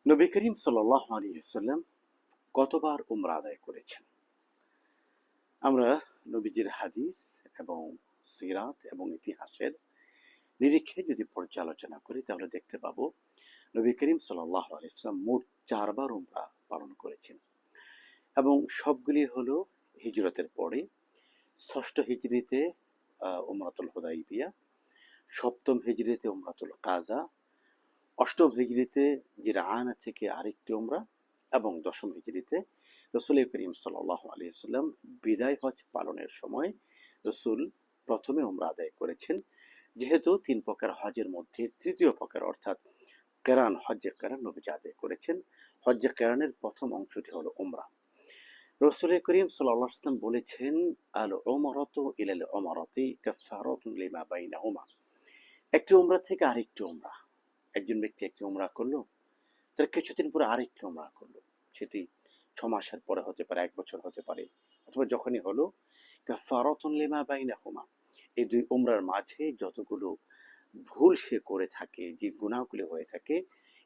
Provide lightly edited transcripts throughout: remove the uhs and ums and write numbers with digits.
নবী করিম সাল্লাল্লাহু আলাইহি ওয়াসাল্লাম কতবার উমরা আদায় করেছেন? আমরা নবীজির হাদিস এবং সিরাত এবং ইতিহাসের নিরীক্ষে যদি পর্যালোচনা করি তাহলে দেখতে পাবো নবী করিম সাল্লাল্লাহু আলাইহি ওয়াসাল্লাম মোট 4 বার উমরা পালন করেছেন এবং সবগুলি হলো হিজরতের পরে। ষষ্ঠ হিজরিতে উমরাতুল হুদাইবিয়া, সপ্তম হিজরিতে উমরাতুল কাজা, অষ্টম হিজরিতে জিরআনা থেকে আরেকটি উমরা এবং দশম হিজরিতে রসুল করিম সাল্লাল্লাহু আলাইহি ওয়াসাল্লাম বিদায় হজ পালনের সময় রসুল প্রথমে উমরা আদায় করেছেন। যেহেতু 3 প্রকার হজের মধ্যে তৃতীয় প্রকার অর্থাৎ কেরান, হজ্জে কেরান নবীজি আদায় করেছেন। হজ্জে কেরানের প্রথম অংশটি হলো উমরা। রসুল করিম সাল্লাল্লাহু আলাইহি ওয়াসাল্লাম বলেছেন, আল উমরাতু ইলাল উমরাতি কাফফারাতুন লিমা বাইনাহুমা। একটি উমরা থেকে আরেকটি উমরা, একজন ব্যক্তি একটি উমরা করলো, তার কিছুদিন পরে আরেকটি উমরা করলো, সেটি 6 মাসের পরে হতে পারে, 1 বছর হতে পারে, অথবা যখনই হলো, কাফফারাতুন লিমা বাইনাহুমা। এই দুই উমরার মাঝে যতগুলো ভুল সে করে থাকে, যে গুনাহগুলি হয়ে থাকে,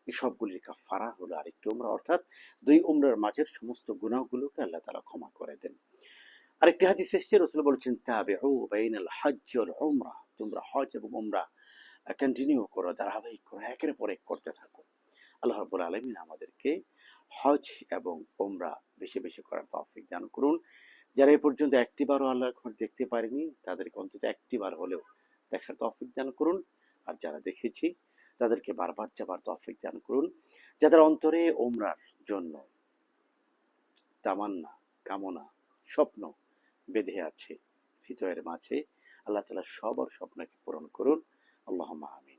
এই সবগুলির কাফারা হলো আরেকটি উমরা, অর্থাৎ দুই উমরার মাঝের সমস্ত গুনাহগুলোকে আল্লাহ তাআলা ক্ষমা করে দেন। আরেকটি হাদিস এসেছে, রাসূল বলেছেন, তাবিউ বাইনাল হজ্জ ওয়াল উমরা, তোমরা হজ এবং উমরা কন্টিনিউ করো, ধারাবাহিক করো, একের পর এক করতে থাকো। আল্লাহ রাব্বুল আলামিন আমাদেরকে হজ এবং উমরা বেশি বেশি করার তৌফিক দান করুন। যারা এ পর্যন্ত একটিবারও আল্লাহর ঘর দেখতে পারেনি তাদেরকে অন্তত একটিবার হলেও দেখার তৌফিক দান করুন, আর যারা দেখেছি তাদেরকে বারবার যাবার তৌফিক দান করুন। যাদের অন্তরে উমরার জন্য তামান্না, কামনা, স্বপ্ন বেঁধে আছে হৃদয়ের মাঝে, আল্লাহ তাআলা সবার স্বপ্নকে পূরণ করুন। আল্লাহুম্মা আমিন।